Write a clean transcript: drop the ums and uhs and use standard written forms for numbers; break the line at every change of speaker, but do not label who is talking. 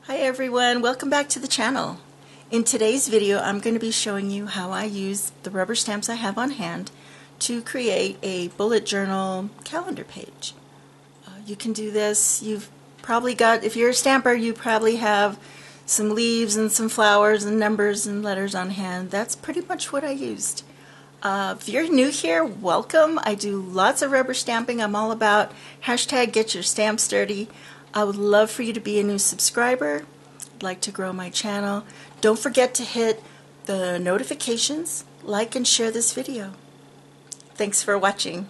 Hi everyone, welcome back to the channel. In today's video I'm going to be showing you how I use the rubber stamps I have on hand to create a bullet journal calendar page. You can do this, you've probably got, if you're a stamper, you probably have some leaves and some flowers and numbers and letters on hand. That's pretty much what I used. If you're new here, welcome. I do lots of rubber stamping. I'm all about hashtag get your stamps dirty. I would love for you to be a new subscriber. I'd like to grow my channel. Don't forget to hit the notifications, like and share this video. Thanks for watching.